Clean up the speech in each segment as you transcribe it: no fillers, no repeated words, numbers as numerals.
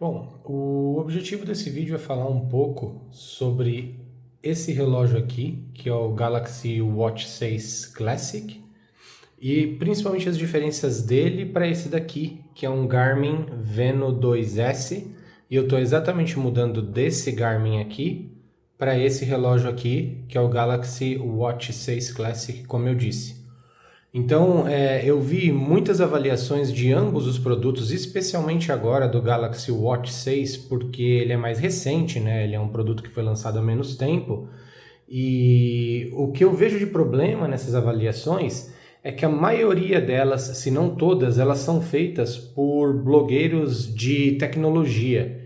Bom, o objetivo desse vídeo é falar um pouco sobre esse relógio aqui, que é o Galaxy Watch 6 Classic, e principalmente as diferenças dele para esse daqui, que é um Garmin Venu 2S, e eu estou exatamente mudando desse Garmin aqui para esse relógio aqui, que é o Galaxy Watch 6 Classic, como eu disse. Então, eu vi muitas avaliações de ambos os produtos, especialmente agora do Galaxy Watch 6, porque ele é mais recente, né? Ele é um produto que foi lançado há menos tempo. E o que eu vejo de problema nessas avaliações é que a maioria delas, se não todas, elas são feitas por blogueiros de tecnologia.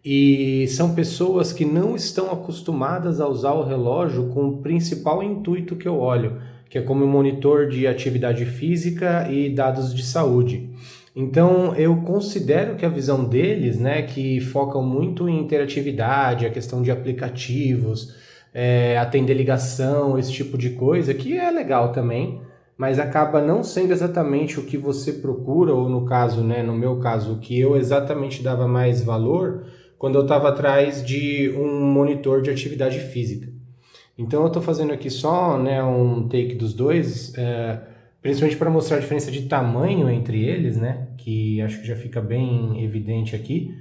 E são pessoas que não estão acostumadas a usar o relógio com o principal intuito que eu olho, que é como monitor de atividade física e dados de saúde. Então, eu considero que a visão deles, né, que focam muito em interatividade, a questão de aplicativos, atender ligação, esse tipo de coisa, que é legal também, mas acaba não sendo exatamente o que você procura, ou no caso, né, no meu caso, o que eu exatamente dava mais valor quando eu estava atrás de um monitor de atividade física. Então eu estou fazendo aqui só, né, um take dos dois, principalmente para mostrar a diferença de tamanho entre eles, né, que acho que já fica bem evidente aqui.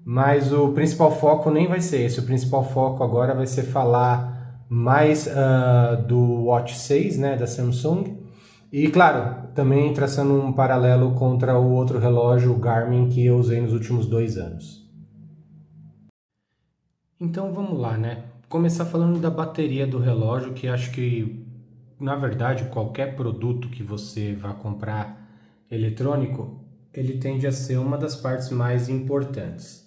Mas o principal foco nem vai ser esse. O principal foco agora vai ser falar mais do Watch 6, né, da Samsung. E claro, também traçando um paralelo contra o outro relógio, o Garmin, que eu usei nos últimos 2 anos. Então vamos lá, né? Começar falando da bateria do relógio, que acho que, na verdade, qualquer produto que você vá comprar eletrônico, ele tende a ser uma das partes mais importantes.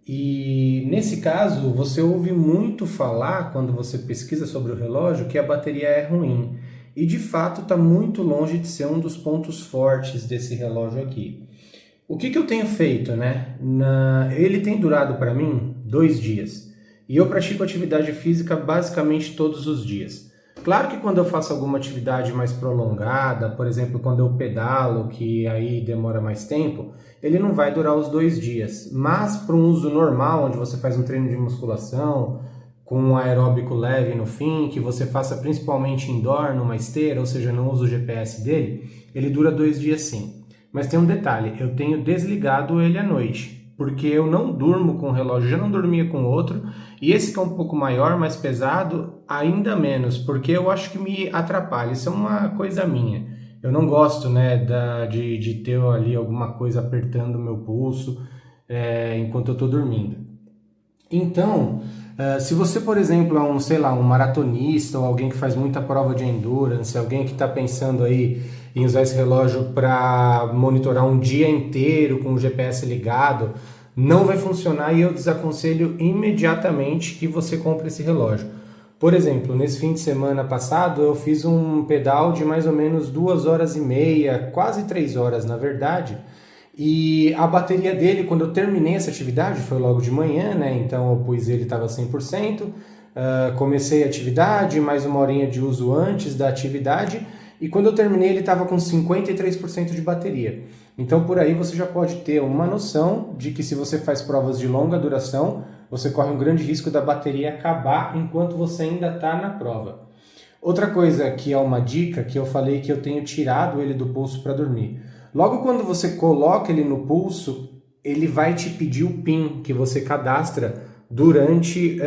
E nesse caso, você ouve muito falar, quando você pesquisa sobre o relógio, que a bateria é ruim. E de fato está muito longe de ser um dos pontos fortes desse relógio aqui. O que eu tenho feito, né? Ele tem durado para mim 2 dias. E eu pratico atividade física basicamente todos os dias. Claro que quando eu faço alguma atividade mais prolongada, por exemplo, quando eu pedalo, que aí demora mais tempo, ele não vai durar os 2 dias. Mas para um uso normal, onde você faz um treino de musculação, com um aeróbico leve no fim, que você faça principalmente indoor, numa esteira, ou seja, não usa o GPS dele, ele dura 2 dias sim. Mas tem um detalhe, eu tenho desligado ele à noite, porque eu não durmo com o relógio, já não dormia com outro, e esse que é um pouco maior, mais pesado, ainda menos, porque eu acho que me atrapalha, isso é uma coisa minha. Eu não gosto, né, de ter ali alguma coisa apertando o meu pulso enquanto eu estou dormindo. Então, se você, por exemplo, é um, sei lá, um maratonista ou alguém que faz muita prova de endurance, alguém que está pensando aí em usar esse relógio para monitorar um dia inteiro com o GPS ligado, não vai funcionar e eu desaconselho imediatamente que você compre esse relógio. Por exemplo, nesse fim de semana passado eu fiz um pedal de mais ou menos 2 horas e meia, quase 3 horas na verdade, e a bateria dele, quando eu terminei essa atividade, foi logo de manhã, né? Então eu pus ele, estava 100%, comecei a atividade, mais uma horinha de uso antes da atividade, e quando eu terminei ele estava com 53% de bateria. Então por aí você já pode ter uma noção de que se você faz provas de longa duração, você corre um grande risco da bateria acabar enquanto você ainda está na prova. Outra coisa que é uma dica, que eu falei que eu tenho tirado ele do pulso para dormir. Logo quando você coloca ele no pulso, ele vai te pedir o PIN que você cadastra durante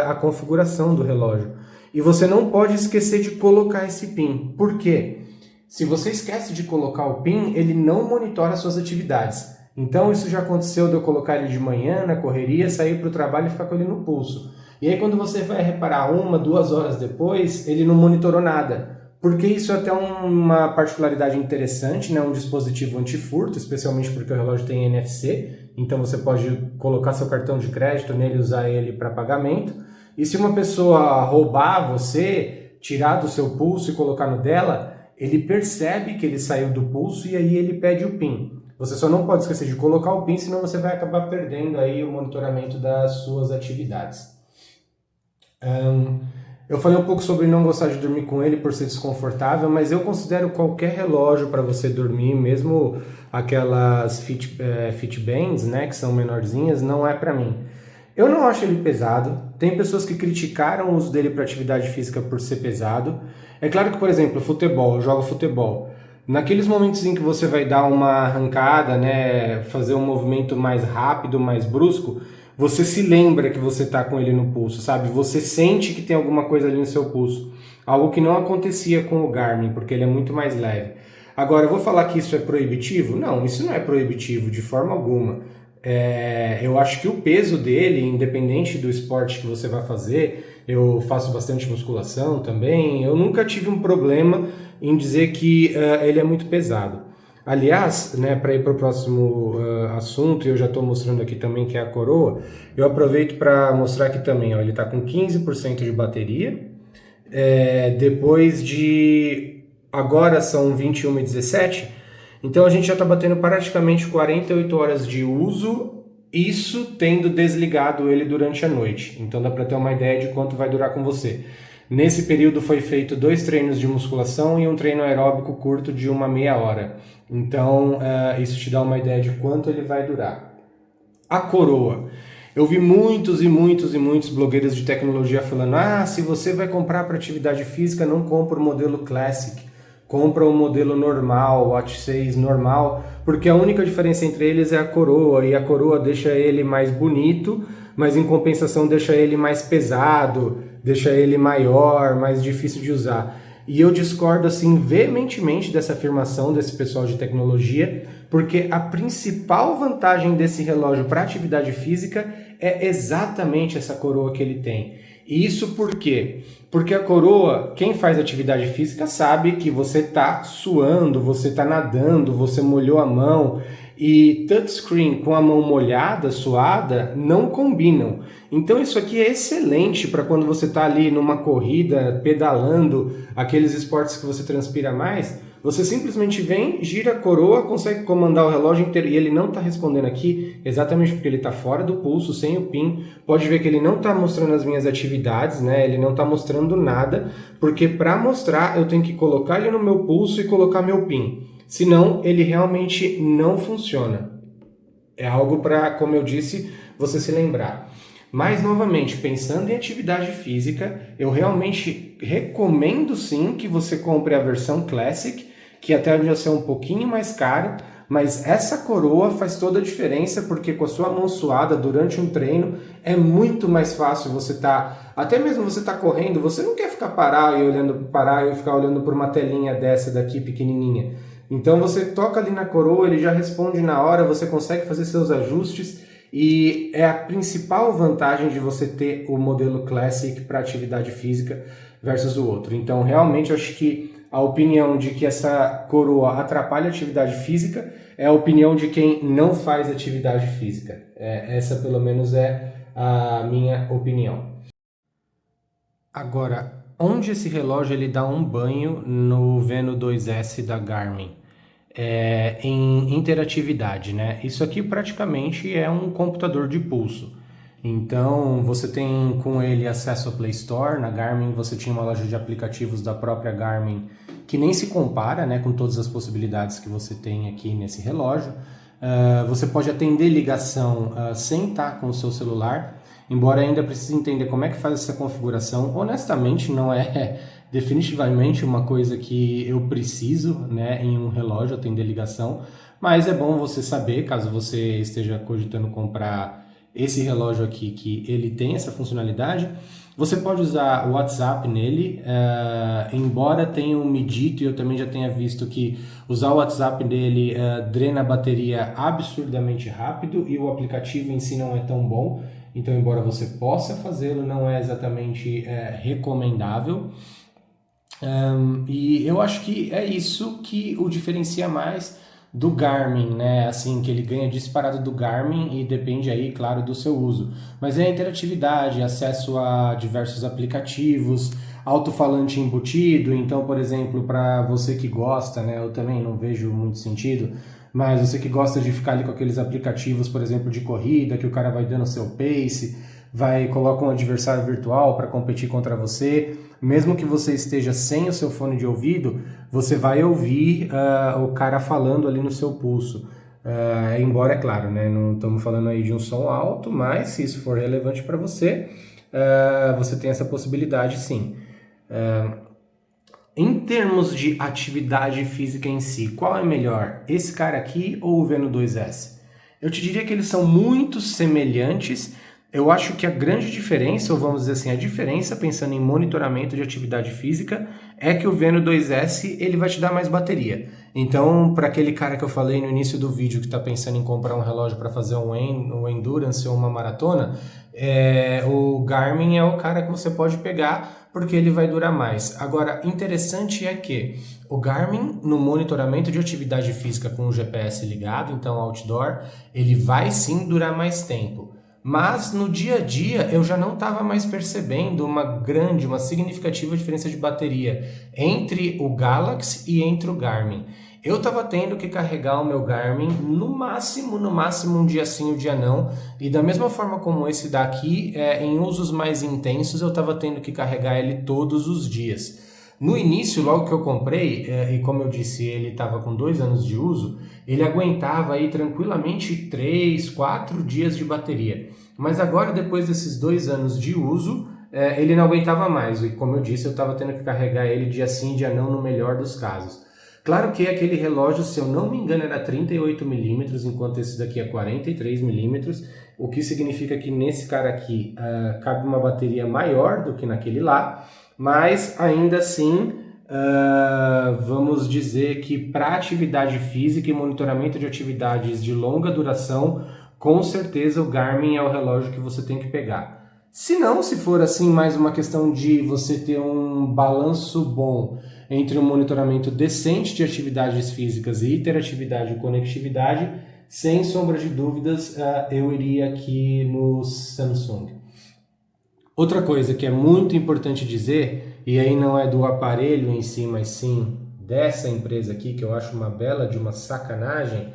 a configuração do relógio. E você não pode esquecer de colocar esse PIN. Por quê? Se você esquece de colocar o PIN, ele não monitora suas atividades. Então isso já aconteceu de eu colocar ele de manhã na correria, sair para o trabalho e ficar com ele no pulso. E aí quando você vai reparar 1, 2 horas depois, ele não monitorou nada. Porque isso é até uma particularidade interessante, né? Um dispositivo antifurto, especialmente porque o relógio tem NFC, então você pode colocar seu cartão de crédito nele e usar ele para pagamento. E se uma pessoa roubar você, tirar do seu pulso e colocar no dela, ele percebe que ele saiu do pulso e aí ele pede o PIN. Você só não pode esquecer de colocar o PIN, senão você vai acabar perdendo aí o monitoramento das suas atividades. Eu falei um pouco sobre não gostar de dormir com ele por ser desconfortável, mas eu considero qualquer relógio para você dormir, mesmo aquelas Fitbands, né, que são menorzinhas, não é para mim. Eu não acho ele pesado. Tem pessoas que criticaram o uso dele para atividade física por ser pesado. É claro que, por exemplo, futebol, eu jogo futebol. Naqueles momentos em que você vai dar uma arrancada, né, fazer um movimento mais rápido, mais brusco, você se lembra que você está com ele no pulso, sabe? Você sente que tem alguma coisa ali no seu pulso. Algo que não acontecia com o Garmin, porque ele é muito mais leve. Agora, eu vou falar que isso é proibitivo? Não, isso não é proibitivo de forma alguma. Eu acho que o peso dele, independente do esporte que você vai fazer, eu faço bastante musculação também, eu nunca tive um problema em dizer que ele é muito pesado. Aliás, né, para ir para o próximo assunto, eu já estou mostrando aqui também que é a coroa, eu aproveito para mostrar aqui também, ó, ele está com 15% de bateria, depois de... agora são 21h17, então a gente já está batendo praticamente 48 horas de uso, isso tendo desligado ele durante a noite. Então dá para ter uma ideia de quanto vai durar com você. Nesse período foi feito 2 treinos de musculação e um treino aeróbico curto de uma meia hora. Então isso te dá uma ideia de quanto ele vai durar. A coroa. Eu vi muitos e muitos blogueiros de tecnologia falando: se você vai comprar para atividade física, não compra o modelo Classic. Compra o modelo normal, Watch 6 normal, porque a única diferença entre eles é a coroa, e a coroa deixa ele mais bonito, mas em compensação deixa ele mais pesado, deixa ele maior, mais difícil de usar. E eu discordo assim veementemente dessa afirmação desse pessoal de tecnologia, porque a principal vantagem desse relógio para atividade física é exatamente essa coroa que ele tem. E isso por quê? Porque a coroa, quem faz atividade física sabe que você está suando, você está nadando, você molhou a mão, e touchscreen com a mão molhada, suada, não combinam. Então isso aqui é excelente para quando você está ali numa corrida, pedalando, aqueles esportes que você transpira mais. Você simplesmente vem, gira a coroa, consegue comandar o relógio inteiro, e ele não está respondendo aqui exatamente porque ele está fora do pulso, sem o PIN. Pode ver que ele não está mostrando as minhas atividades, né? Ele não está mostrando nada, porque para mostrar eu tenho que colocar ele no meu pulso e colocar meu PIN. Senão ele realmente não funciona. É algo para, como eu disse, você se lembrar. Mas, novamente, pensando em atividade física, eu realmente recomendo sim que você compre a versão Classic, que até vai ser um pouquinho mais caro, mas essa coroa faz toda a diferença, porque com a sua mão suada durante um treino é muito mais fácil você até mesmo você tá correndo, você não quer ficar parar e ficar olhando por uma telinha dessa daqui pequenininha. Então você toca ali na coroa, ele já responde na hora, você consegue fazer seus ajustes, e é a principal vantagem de você ter o modelo Classic para atividade física versus o outro. Então realmente eu acho que a opinião de que essa coroa atrapalha a atividade física é a opinião de quem não faz atividade física. Essa pelo menos é a minha opinião. Agora, onde esse relógio ele dá um banho no Venu 2S da Garmin? Em interatividade, né? Isso aqui praticamente é um computador de pulso. Então você tem com ele acesso ao Play Store. Na Garmin você tinha uma loja de aplicativos da própria Garmin que nem se compara, né, com todas as possibilidades que você tem aqui nesse relógio. Você pode atender ligação sem estar com o seu celular, embora ainda precise entender como é que faz essa configuração. Honestamente, não é definitivamente uma coisa que eu preciso, né, em um relógio atender ligação, mas é bom você saber, caso você esteja cogitando comprar esse relógio aqui, que ele tem essa funcionalidade. Você pode usar o WhatsApp nele, embora tenham me dito, e eu também já tenha visto que usar o WhatsApp nele drena a bateria absurdamente rápido, e o aplicativo em si não é tão bom. Então, embora você possa fazê-lo, não é exatamente recomendável. E eu acho que é isso que o diferencia mais do Garmin, né? Assim, que ele ganha disparado do Garmin, e depende aí, claro, do seu uso. Mas é a interatividade, acesso a diversos aplicativos, alto-falante embutido. Então, por exemplo, para você que gosta, né? Eu também não vejo muito sentido, mas você que gosta de ficar ali com aqueles aplicativos, por exemplo, de corrida, que o cara vai dando seu pace, coloca um adversário virtual para competir contra você. Mesmo que você esteja sem o seu fone de ouvido, você vai ouvir o cara falando ali no seu pulso. Embora, é claro, né, não estamos falando aí de um som alto, mas se isso for relevante para você, você tem essa possibilidade sim. Em termos de atividade física em si, qual é melhor? Esse cara aqui ou o Veno 2S? Eu te diria que eles são muito semelhantes. Eu acho que a grande diferença, ou vamos dizer assim, a diferença pensando em monitoramento de atividade física, é que o Veno 2S ele vai te dar mais bateria. Então, para aquele cara que eu falei no início do vídeo que está pensando em comprar um relógio para fazer um endurance ou uma maratona, o Garmin é o cara que você pode pegar porque ele vai durar mais. Agora, interessante é que o Garmin, no monitoramento de atividade física com o GPS ligado, então outdoor, ele vai sim durar mais tempo. Mas no dia a dia eu já não estava mais percebendo uma significativa diferença de bateria entre o Galaxy e entre o Garmin. Eu estava tendo que carregar o meu Garmin no máximo um dia sim, um dia não. E da mesma forma como esse daqui, em usos mais intensos, eu estava tendo que carregar ele todos os dias. No início, logo que eu comprei, e como eu disse, ele estava com 2 anos de uso, ele aguentava aí tranquilamente 3, 4 dias de bateria. Mas agora, depois desses 2 anos de uso, ele não aguentava mais. E como eu disse, eu estava tendo que carregar ele dia sim, dia não, no melhor dos casos. Claro que aquele relógio, se eu não me engano, era 38 milímetros, enquanto esse daqui é 43 milímetros, o que significa que nesse cara aqui cabe uma bateria maior do que naquele lá, mas ainda assim, vamos dizer que para atividade física e monitoramento de atividades de longa duração, com certeza o Garmin é o relógio que você tem que pegar. Se não, se for assim mais uma questão de você ter um balanço bom entre um monitoramento decente de atividades físicas e hiperatividade e conectividade, sem sombra de dúvidas, eu iria aqui no Samsung. Outra coisa que é muito importante dizer, e aí não é do aparelho em si, mas sim dessa empresa aqui, que eu acho uma bela de uma sacanagem,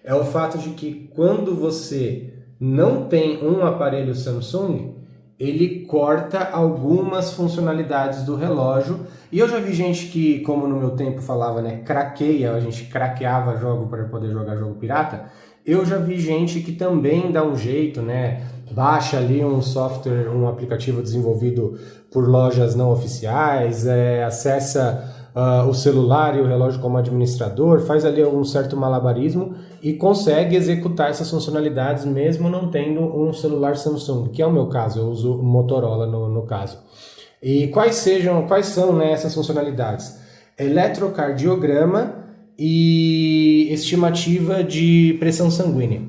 é o fato de que quando você não tem um aparelho Samsung, ele corta algumas funcionalidades do relógio. E eu já vi gente que, como no meu tempo falava, né, craqueia, a gente craqueava jogo para poder jogar jogo pirata. Eu já vi gente que também dá um jeito, né, baixa ali um software, um aplicativo desenvolvido por lojas não oficiais, acessa o celular e o relógio como administrador, faz ali algum certo malabarismo e consegue executar essas funcionalidades mesmo não tendo um celular Samsung, que é o meu caso, eu uso o Motorola no caso. E quais são, né, essas funcionalidades? Eletrocardiograma e estimativa de pressão sanguínea.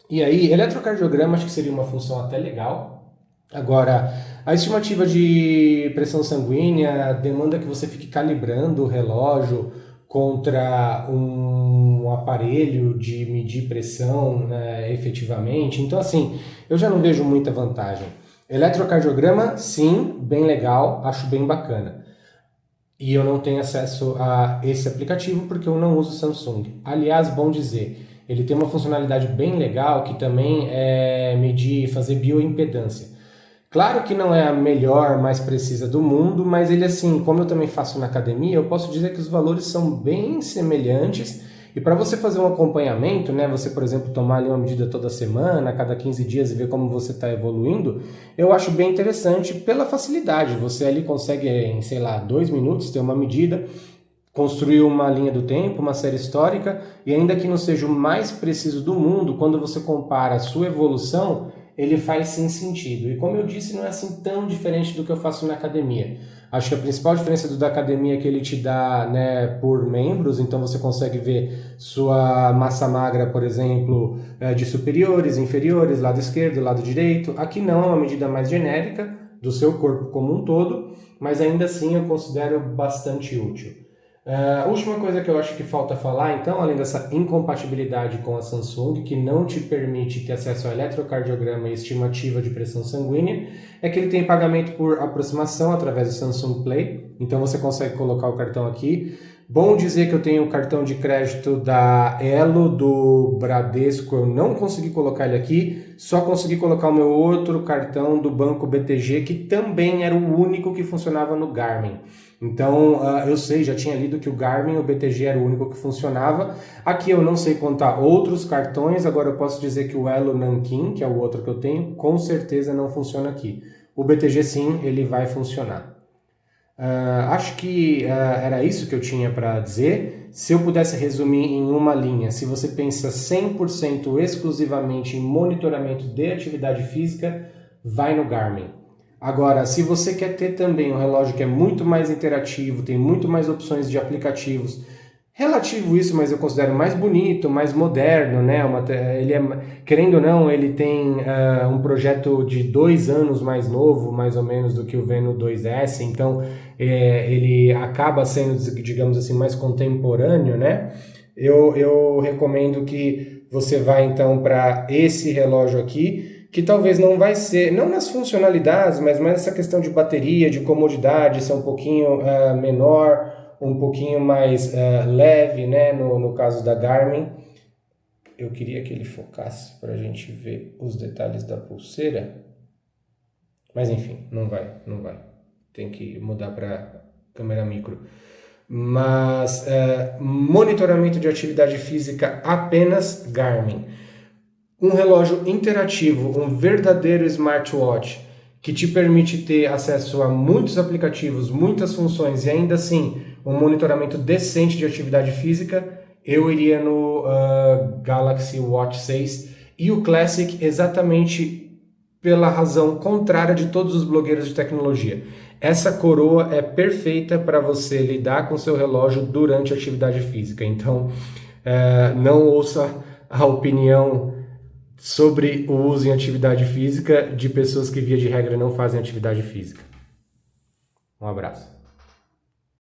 E aí, eletrocardiograma acho que seria uma função até legal. Agora, a estimativa de pressão sanguínea demanda que você fique calibrando o relógio contra um aparelho de medir pressão, né, efetivamente. Então, assim, eu já não vejo muita vantagem. Eletrocardiograma, sim, bem legal, acho bem bacana. E eu não tenho acesso a esse aplicativo porque eu não uso Samsung. Aliás, bom dizer, ele tem uma funcionalidade bem legal que também é fazer bioimpedância. Claro que não é a melhor, mais precisa do mundo, mas ele assim, como eu também faço na academia, eu posso dizer que os valores são bem semelhantes. E para você fazer um acompanhamento, né, você, por exemplo, tomar ali uma medida toda semana, a cada 15 dias e ver como você está evoluindo, eu acho bem interessante pela facilidade. Você ali consegue, em, sei lá, 2 minutos ter uma medida, construir uma linha do tempo, uma série histórica, e ainda que não seja o mais preciso do mundo, quando você compara a sua evolução, ele faz sim sentido. E como eu disse, não é assim tão diferente do que eu faço na academia. Acho que a principal diferença da academia é que ele te dá, né, por membros, então você consegue ver sua massa magra, por exemplo, de superiores, inferiores, lado esquerdo, lado direito. Aqui não, é uma medida mais genérica do seu corpo como um todo, mas ainda assim eu considero bastante útil. A última coisa que eu acho que falta falar, então, além dessa incompatibilidade com a Samsung, que não te permite ter acesso ao eletrocardiograma e estimativa de pressão sanguínea, é que ele tem pagamento por aproximação através do Samsung Play. Então você consegue colocar o cartão aqui, Bom dizer que eu tenho o cartão de crédito da Elo, do Bradesco, eu não consegui colocar ele aqui, só consegui colocar o meu outro cartão do Banco BTG, que também era o único que funcionava no Garmin. Então, eu sei, já tinha lido que o Garmin, o BTG era o único que funcionava. Aqui eu não sei contar outros cartões, agora eu posso dizer que o Elo Nankin, que é o outro que eu tenho, com certeza não funciona aqui. O BTG sim, ele vai funcionar. Acho que era isso que eu tinha para dizer. Se eu pudesse resumir em uma linha, se você pensa 100% exclusivamente em monitoramento de atividade física, vai no Garmin. Agora, se você quer ter também um relógio que é muito mais interativo, tem muito mais opções de aplicativos, relativo isso, mas eu considero mais bonito, mais moderno, né? Ele é, querendo ou não, ele tem um projeto de 2 anos mais novo, mais ou menos, do que o Venu 2S, então ele acaba sendo, digamos assim, mais contemporâneo, né? Eu recomendo que você vá então para esse relógio aqui, que talvez não vai ser, não nas funcionalidades, mas mais essa questão de bateria, de comodidade, ser um pouquinho menor, um pouquinho mais leve, né? No caso da Garmin. Eu queria que ele focasse para a gente ver os detalhes da pulseira, mas enfim, não vai. Tem que mudar para câmera micro. Mas monitoramento de atividade física apenas Garmin. Um relógio interativo, um verdadeiro smartwatch, que te permite ter acesso a muitos aplicativos, muitas funções e ainda assim um monitoramento decente de atividade física, eu iria no Galaxy Watch 6 e o Classic exatamente pela razão contrária de todos os blogueiros de tecnologia. Essa coroa é perfeita para você lidar com seu relógio durante a atividade física. Então, não ouça a opinião sobre o uso em atividade física de pessoas que, via de regra, não fazem atividade física. Um abraço.